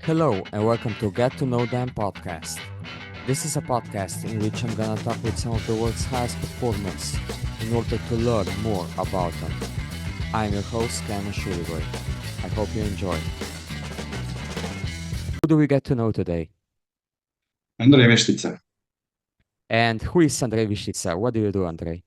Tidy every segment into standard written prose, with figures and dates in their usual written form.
Hello and welcome to Get to Know Them podcast. This is a podcast in which I'm gonna talk with some of the world's highest performers in order to learn more about them. I'm your host, Ken Shuligoy. I hope you enjoy. Who do we get to know today? Andrej Vistica. And who is Andrej Vistica? What do you do, Andrej?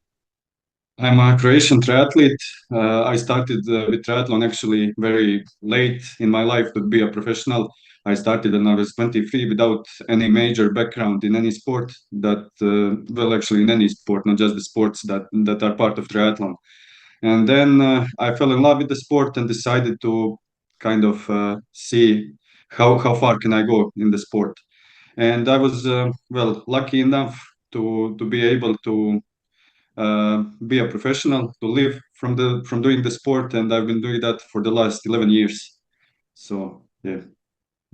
I'm a Croatian triathlete. I started with triathlon actually very late in my life to be a professional. I started when I was 23 without any major background in any sport actually in any sport, not just the sports that are part of triathlon. And then I fell in love with the sport and decided to kind of see how far can I go in the sport. And I was lucky enough to be able to be a professional, to live from doing the sport, and I've been doing that for the last 11 years. So yeah.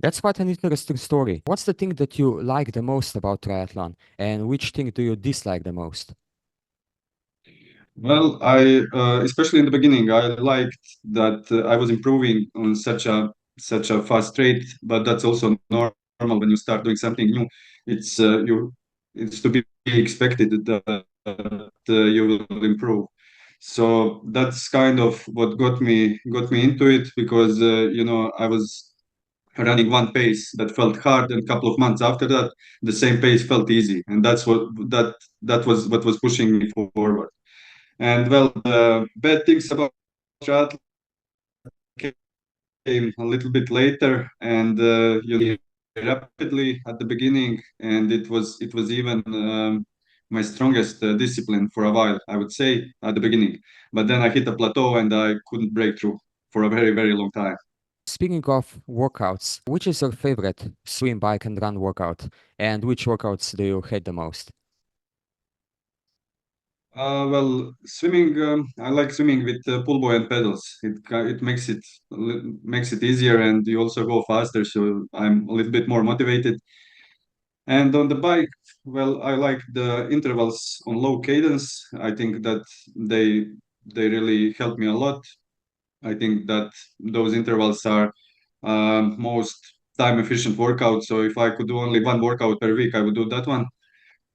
That's quite an interesting story. What's the thing that you like the most about triathlon, and which thing do you dislike the most? Well, I especially in the beginning, I liked that I was improving on such a fast rate, but that's also normal when you start doing something new. It's to be expected that you will improve. So that's kind of what got me into it because I was running one pace that felt hard, and a couple of months after that, the same pace felt easy, and that was what was pushing me forward. And well, the bad things about triathlon came a little bit later, and rapidly at the beginning, and it was even my strongest discipline for a while, I would say, at the beginning. But then I hit a plateau, and I couldn't break through for a very, very long time. Speaking of workouts, which is your favorite swim, bike, and run workout? And which workouts do you hate the most? Well, swimming. I like swimming with pull buoy and pedals. It makes it easier, and you also go faster. So I'm a little bit more motivated. And on the bike, well, I like the intervals on low cadence. I think that they really help me a lot. I think that those intervals are most time efficient workouts. So if I could do only one workout per week, I would do that one.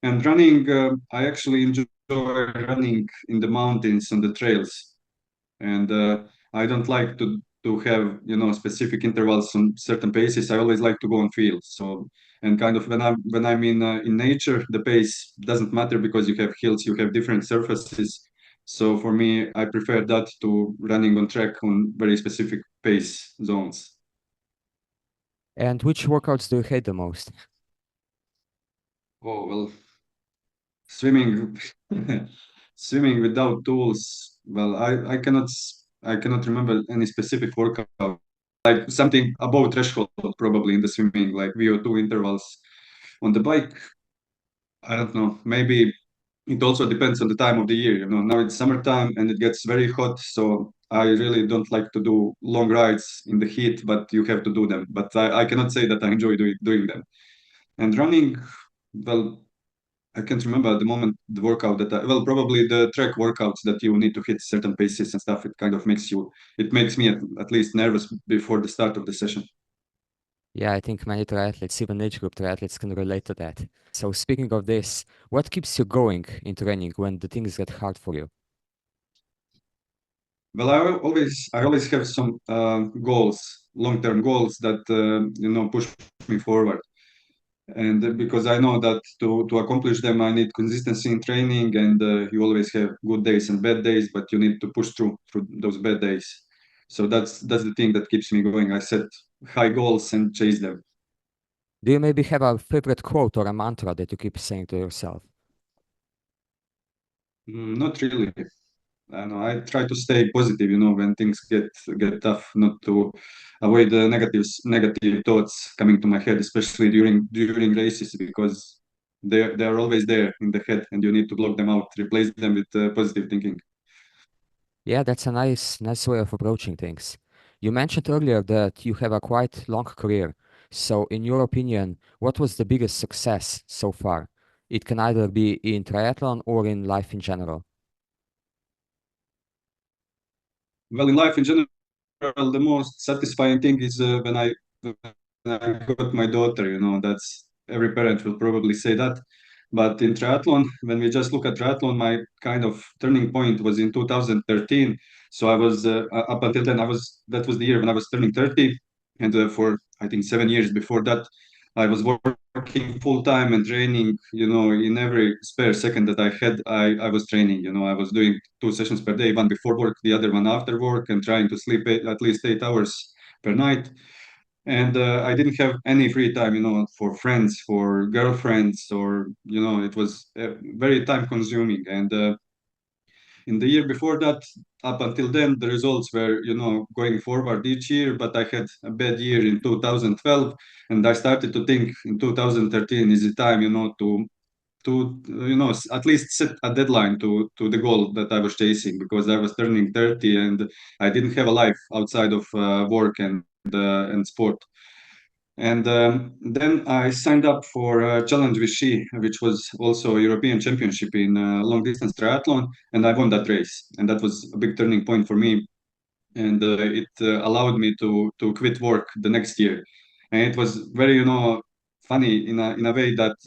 And running, I actually enjoy running in the mountains on the trails, and I don't like to have specific intervals on certain paces. I always like to go on feel. So and kind of when I'm in nature, the pace doesn't matter because you have hills, you have different surfaces. So for me, I prefer that to running on track on very specific pace zones. And which workouts do you hate the most? Oh well, swimming. Swimming without tools. Well, I cannot remember any specific workout. Like something above threshold probably in the swimming, like VO2 intervals. On the bike, I don't know. Maybe it also depends on the time of the year. Now it's summertime and it gets very hot, so I really don't like to do long rides in the heat, but you have to do them. But I cannot say that I enjoy doing them. And running, well, I can't remember at the moment the workout well, probably the track workouts that you need to hit certain paces and stuff. It makes me at least nervous before the start of the session. Yeah, I think many triathletes, even age group triathletes, can relate to that. So, speaking of this, what keeps you going in training when the things get hard for you? Well, I always have some goals, long-term goals that push me forward. And because I know that to accomplish them, I need consistency in training, and you always have good days and bad days, but you need to push through those bad days. So that's the thing that keeps me going. I set high goals and chase them. Do you maybe have a favorite quote or a mantra that you keep saying to yourself? Not really. I know I try to stay positive, when things get tough, not to avoid the negative thoughts coming to my head, especially during races, because they are always there in the head, and you need to block them out, replace them with positive thinking. Yeah, that's a nice way of approaching things. You mentioned earlier that you have a quite long career. So, in your opinion, what was the biggest success so far? It can either be in triathlon or in life in general. Well, in life in general, the most satisfying thing is when I I got my daughter. That's every parent will probably say that. But in triathlon, when we just look at triathlon, my kind of turning point was in 2013. So I was up until then, I was that was the year when I was turning 30, and for I think 7 years before that, I was working full time and training. In every spare second that I had, I was training. I was doing 2 sessions per day, one before work, the other one after work, and trying to sleep at least 8 hours per night. And I didn't have any free time, for friends, for girlfriends, or it was very time consuming. And in the year before that, up until then, the results were, going forward each year. But I had a bad year in 2012, and I started to think in 2013 is the time, to at least set a deadline to the goal that I was chasing, because I was turning 30 and I didn't have a life outside of work and sport. And then I signed up for Challenge Vichy, which was also a European Championship in long distance triathlon, and I won that race. And that was a big turning point for me, and it allowed me to quit work the next year. And it was very, funny in a way that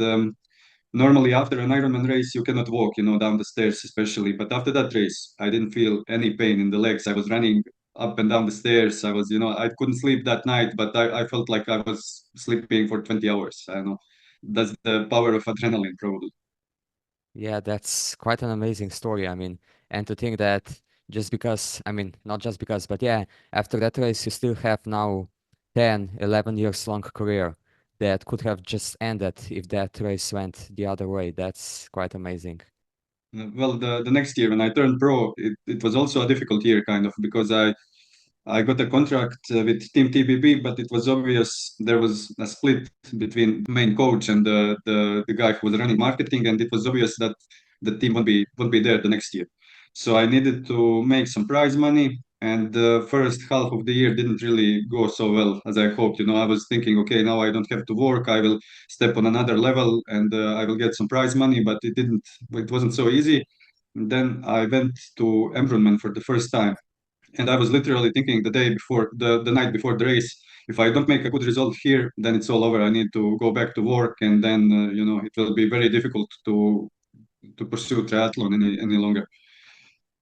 normally after an Ironman race you cannot walk, down the stairs especially. But after that race, I didn't feel any pain in the legs. I was running up and down the stairs. I was, I couldn't sleep that night, but I felt like I was sleeping for 20 hours. I don't know. That's the power of adrenaline, probably. Yeah, that's quite an amazing story. I mean, and to think that just because, I mean, not just because, but yeah, after that race, you still have now 10, 11 years long career that could have just ended if that race went the other way. That's quite amazing. Well, the next year when I turned pro, it was also a difficult year, kind of, because I got a contract with Team TBB, but it was obvious there was a split between the main coach and the guy who was running marketing, and it was obvious that the team won't be there the next year. So I needed to make some prize money, and the first half of the year didn't really go so well as I hoped. I was thinking, okay, now I don't have to work. I will step on another level, and I will get some prize money, but it didn't. It wasn't so easy. And then I went to Embrunman for the first time, and I was literally thinking the night before the race, if I don't make a good result here, then it's all over. I need to go back to work, and then it will be very difficult to pursue triathlon any longer.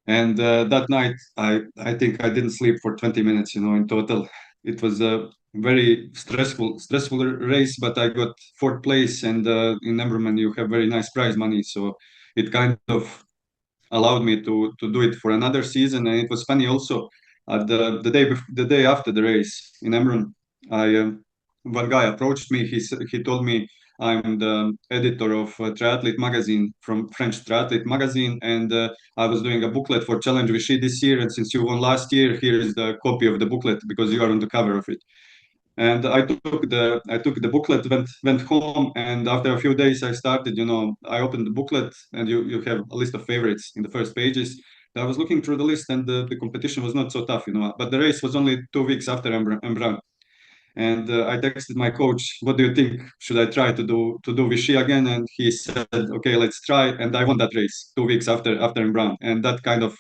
And that night, I think I didn't sleep for 20 minutes, in total. It was a very stressful race, but I got fourth place, and in Embrunman you have very nice prize money, so it kind of allowed me to do it for another season. And it was funny also, the day after the race in Embrun, I one guy approached me. He told me I'm the editor of Triathlete magazine, from French Triathlete magazine, and I was doing a booklet for Challenge Vichy this year, and since you won last year, here is the copy of the booklet because you are on the cover of it. And I took the booklet, went home, and after a few days I started, I opened the booklet, and you have a list of favorites in the first pages. I was looking through the list, and the competition was not so tough, but the race was only 2 weeks after Embrun. And I texted my coach, what do you think? Should I try to do Vichy again? And he said, okay, let's try. And I won that race 2 weeks after Embrun. And that kind of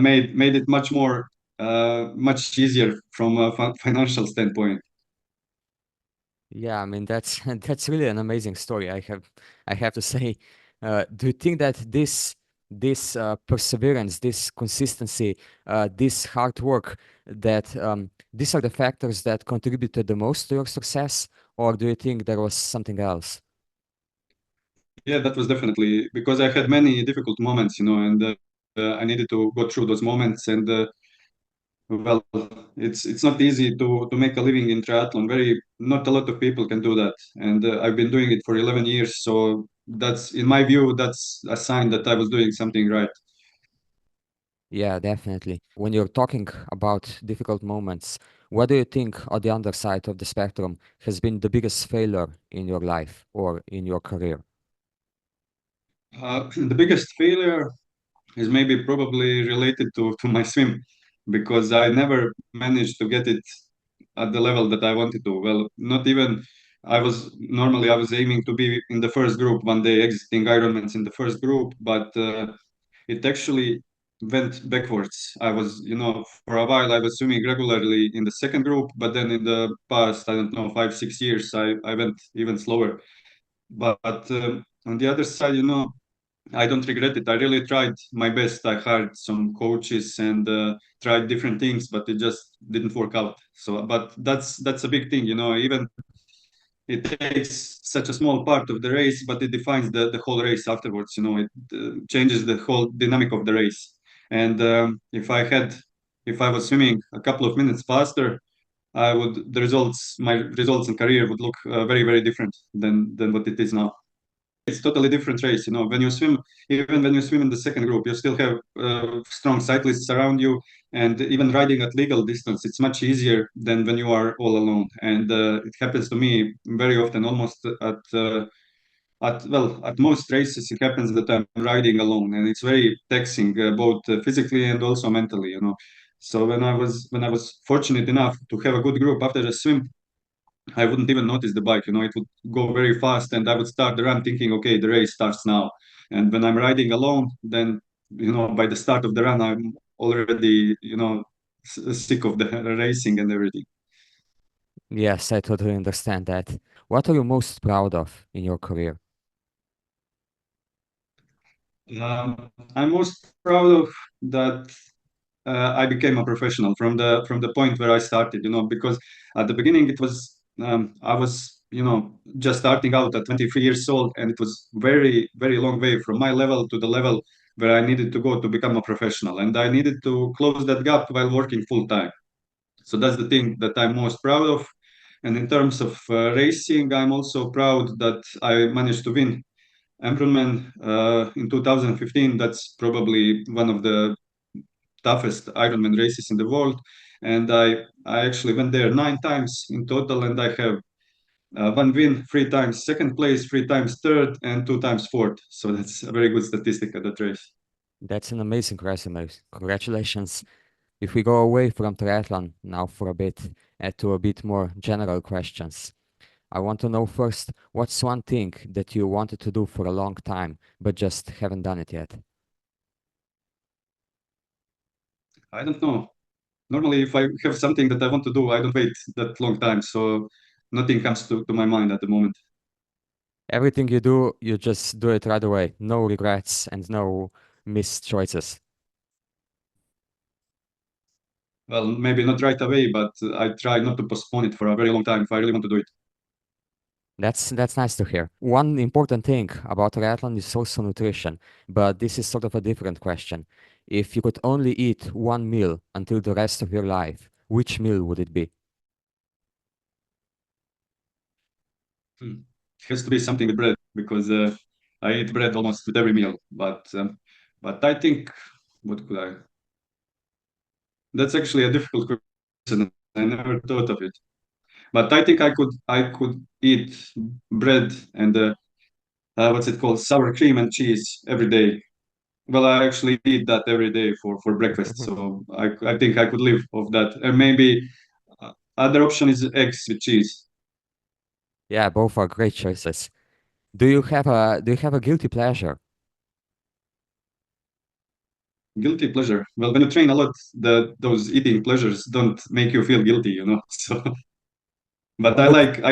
made it much easier from a financial standpoint. Yeah, I mean that's that's really an amazing story. I have to say, do you think that this perseverance, this consistency, this hard work, that these are the factors that contributed the most to your success, or do you think there was something else? Yeah, that was definitely because I had many difficult moments, and I needed to go through those moments. And well, it's not easy to make a living in triathlon. Not a lot of people can do that, and I've been doing it for 11 years. So that's, in my view, that's a sign that I was doing something right. Yeah, definitely. When you're talking about difficult moments, what do you think on the underside of the spectrum has been the biggest failure in your life or in your career? The biggest failure is maybe probably related to my swim, because I never managed to get it at the level that I wanted to. Well, not even. I was aiming to be in the first group one day, exiting Ironmans in the first group, but it actually went backwards. I was, for a while I was swimming regularly in the second group, but then in the past, I don't know, 5, 6 years, I went even slower. But on the other side, I don't regret it. I really tried my best. I hired some coaches and tried different things, but it just didn't work out. So, but that's a big thing, even it takes such a small part of the race, but it defines the whole race afterwards. It changes the whole dynamic of the race. And if I was swimming a couple of minutes faster, my results and career would look very, very different than what it is now. It's totally different race. When you swim, even when you swim in the second group, you still have strong cyclists around you, and even riding at legal distance, it's much easier than when you are all alone. And it happens to me very often, almost at most races, it happens that I'm riding alone, and it's very taxing, both physically and also mentally. So when I was fortunate enough to have a good group after the swim, I wouldn't even notice the bike. It would go very fast, and I would start the run thinking, okay, the race starts now. And when I'm riding alone, then by the start of the run, I'm already sick of the racing and everything. Yes, I totally understand that. What are you most proud of in your career? I'm most proud of that I became a professional from the point where I started. Because at the beginning it was I was just starting out at 23 years old, and it was very, very long way from my level to the level where I needed to go to become a professional, and I needed to close that gap while working full time. So that's the thing that I'm most proud of. And in terms of racing, I'm also proud that I managed to win Embrunman in 2015. That's probably one of the toughest Ironman races in the world. And I actually went there 9 times in total, and I have one win, 3 times second place, 3 times third, and 2 times fourth. So that's a very good statistic at that race. That's an amazing resume. Congratulations. If we go away from triathlon now for a bit to a bit more general questions, I want to know first, what's one thing that you wanted to do for a long time but just haven't done it yet? I don't know. Normally, if I have something that I want to do, I don't wait that long time. So nothing comes to my mind at the moment. Everything you do, you just do it right away. No regrets and no missed choices. Well, maybe not right away, but I try not to postpone it for a very long time if I really want to do it. That's nice to hear. One important thing about triathlon is also nutrition, but this is sort of a different question. If you could only eat one meal until the rest of your life, which meal would it be? Hmm. It has to be something with bread because I eat bread almost with every meal. But I think what could I? That's actually a difficult question. I never thought of it. But I think I could eat bread and what's it called, sour cream and cheese every day. Well, I actually eat that every day for breakfast, so I think I could live off that. And maybe other option is eggs with cheese. Yeah, both are great choices. Do you have a guilty pleasure? Guilty pleasure. Well, when you train a lot, those eating pleasures don't make you feel guilty. So, but What about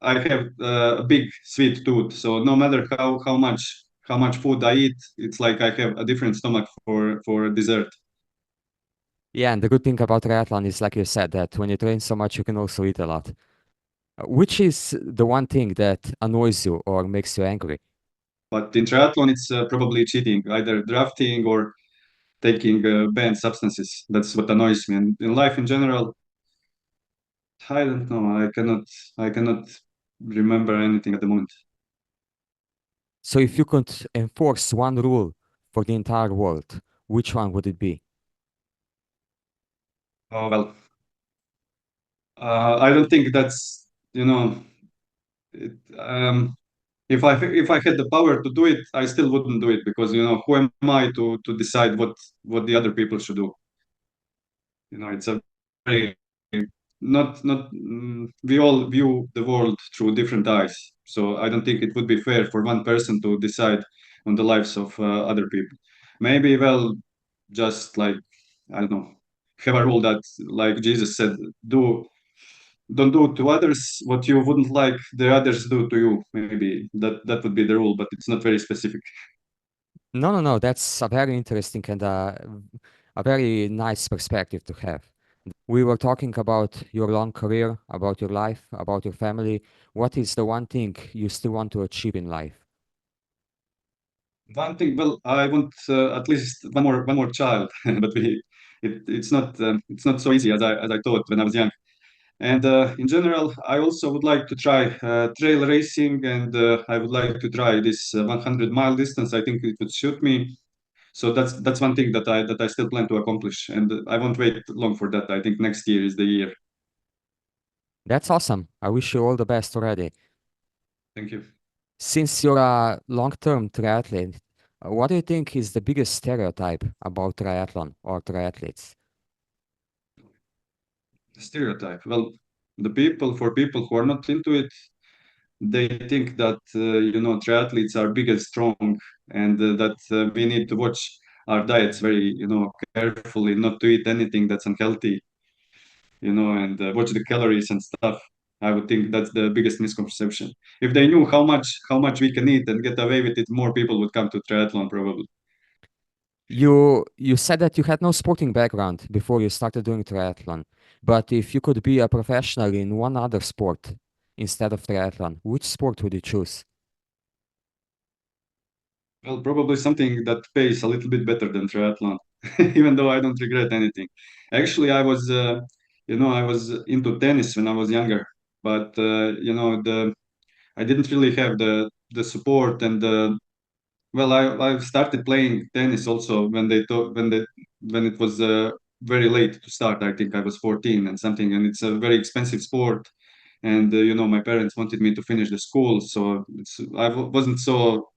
I have a big sweet tooth, so no matter how much food I eat, it's like I have a different stomach for dessert. Yeah, and the good thing about triathlon is like you said that when you train so much you can also eat a lot. Which is the one thing that annoys you or makes you angry? But in triathlon, it's probably cheating, either drafting or taking banned substances. That's what annoys me. And in life in general, I don't know. I cannot remember anything at the moment. So if you could enforce one rule for the entire world, which one would it be? Oh well, I don't think that's it, if I had the power to do it, I still wouldn't do it because who am I to decide what the other people should do? It's a very not we all view the world through different eyes. So I don't think it would be fair for one person to decide on the lives of other people. Maybe, well, just like, I don't know, have a rule that, like Jesus said, do don't do to others what you wouldn't like the others do to you. Maybe that would be the rule, but it's not very specific. No, no, no. That's a very interesting and a very nice perspective to have. We were talking about your long career, about your life, about your family. What is the one thing you still want to achieve in life? One thing, well, I want at least one more child, but it's not so easy as I thought when I was young. And in general, I also would like to try trail racing, and I would like to try this 100-mile distance. I think it would suit me. So that's one thing that I still plan to accomplish, and I won't wait long for that. I think next year is the year. That's awesome. I wish you all the best already. Thank you. Since you're a long-term triathlete, what do you think is the biggest stereotype about triathlon or triathletes? Stereotype. Well, the people who are not into it, they think that triathletes are big and strong, and that we need to watch our diets very carefully, not to eat anything that's unhealthy, and watch the calories and stuff. I would think that's the biggest misconception. If they knew how much we can eat and get away with it, more people would come to triathlon probably. You said that you had no sporting background before you started doing triathlon, but if you could be a professional in one other sport instead of triathlon, which sport would you choose? Well, probably something that pays a little bit better than triathlon, even though I don't regret anything. Actually, I was into tennis when I was younger, but I didn't really have the support and the well, I started playing tennis also when it was very late to start. I think I was 14 and something, and it's a very expensive sport. And my parents wanted me to finish the school, so wasn't so.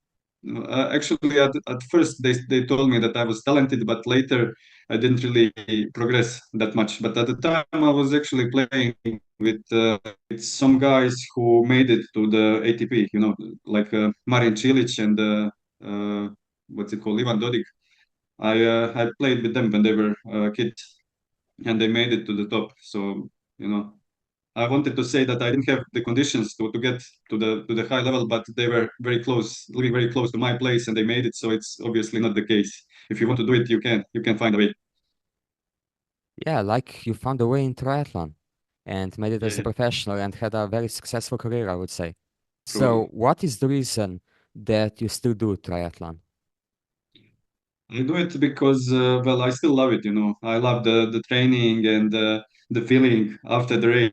Actually, at first they told me that I was talented, but later I didn't really progress that much. But at the time, I was actually playing with some guys who made it to the ATP. Like Marin Cilic and uh, what's it called, Ivan Dodig. I played with them when they were kids, and they made it to the top. So you know, I wanted to say that I didn't have the conditions to get to the high level, but they were very close, living very close to my place, and they made it. So it's obviously not the case. If you want to do it, you can find a way. Yeah, like you found a way in triathlon and made it Yeah, as a yeah, professional and had a very successful career, I would say. So, probably. what is the reason that you still do triathlon? I do it because well, I still love it. I love the training and the feeling after the race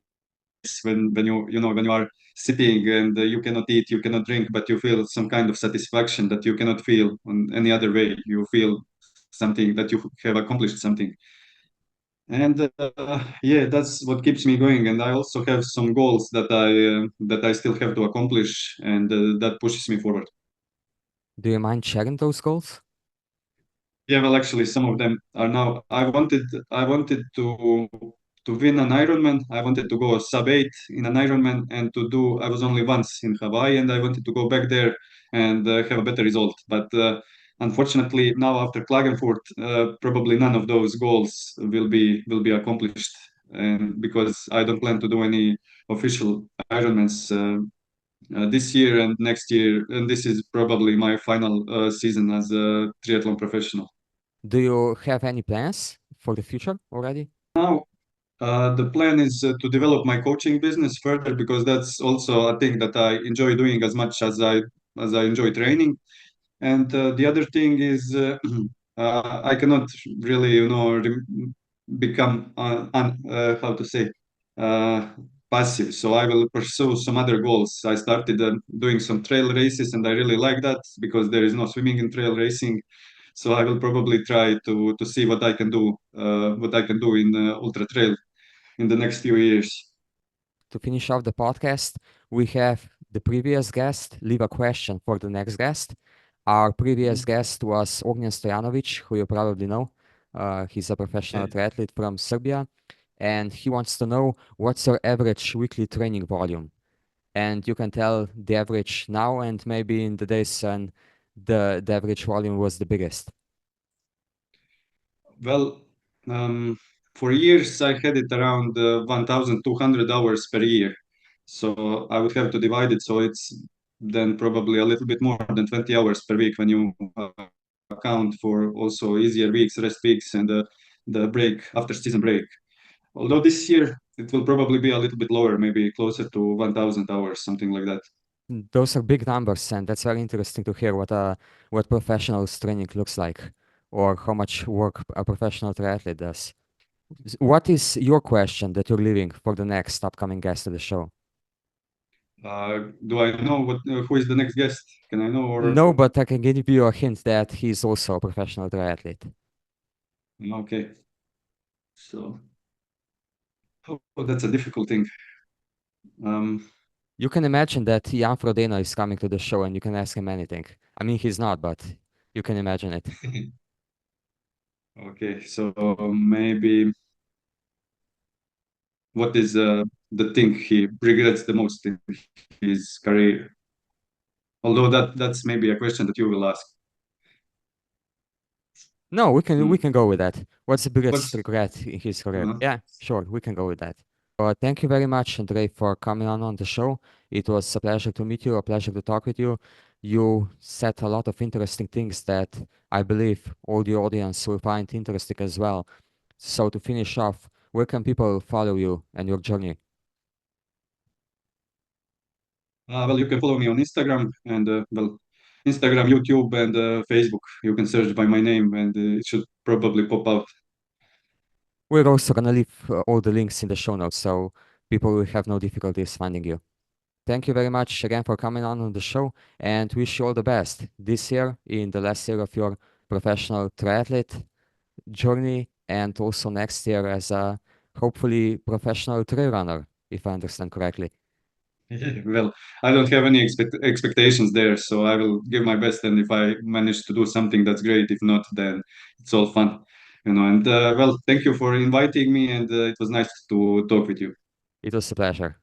when you are sitting and you cannot eat, you cannot drink, but you feel some kind of satisfaction that you cannot feel on any other way. You feel something that you have accomplished something. And yeah, that's what keeps me going. And I also have some goals that I still have to accomplish, and that pushes me forward. Do you mind sharing those goals? Yeah, well, actually, some of them are now. I wanted to win an Ironman. I wanted to go sub 8 in an Ironman, and to do. I was only once in Hawaii, and I wanted to go back there and have a better result. But unfortunately, now after Klagenfurt, probably none of those goals will be accomplished, and because I don't plan to do any official Ironmans this year and next year, and this is probably my final season as a triathlon professional. Do you have any plans for the future already? Now, the plan is to develop my coaching business further because that's also a thing that I enjoy doing as much as I enjoy training. And the other thing is, I cannot really, become how to say, uh, passive. So I will pursue some other goals. I started doing some trail races, and I really like that because there is no swimming in trail racing. So I will probably try to see what I can do in ultra trail in the next few years. To finish off the podcast, we have the previous guest leave a question for the next guest. Our previous guest was Ognjen Stojanovic, who you probably know. He's a professional Yeah. triathlete from Serbia, and he wants to know what's your average weekly training volume. And you can tell the average now and maybe in the days when the average volume was the biggest. Well, um, for years I had it around 1,200 hours per year. So I would have to divide it. So it's then probably a little bit more than 20 hours per week when you account for also easier weeks, rest weeks, and the break after season break. Although this year it will probably be a little bit lower, maybe closer to 1,000 hours, something like that. Those are big numbers, and that's very interesting to hear what professional training looks like, or how much work a professional triathlete does. What is your question that you're leaving for the next upcoming guest of the show? Do I know who is the next guest? Can I know or No, but I can give you a hint that he's also a professional triathlete. okay? So that's a difficult thing. Um, You can imagine that Jan Frodeno is coming to the show and you can ask him anything. I mean, he's not, but you can imagine it. okay, so maybe what is the thing he regrets the most in his career? Although that's maybe a question that you will ask. No, we Hmm. can go with that. What's the biggest What's regret in his career? uh, Yeah, sure, we can go with that. Thank you very much, Andrej, for coming on the show. It was a pleasure to meet you, a pleasure to talk with you. You said a lot of interesting things that I believe all the audience will find interesting as well. So to finish off, where can people follow you and your journey? well, you can follow me on Instagram and well, Instagram, YouTube, and Facebook. You can search by my name, and it should probably pop out. We're also gonna leave all the links in the show notes so people will have no difficulties finding you. Thank you very much again for coming on the show and wish you all the best this year in the last year of your professional triathlete journey and also next year as a hopefully professional trail runner, if I understand correctly. Well, I don't have any expectations there, so I will give my best. And if I manage to do something, that's great. If not, then it's all fun, you know. And well, thank you for inviting me, and it was nice to talk with you. It was a pleasure.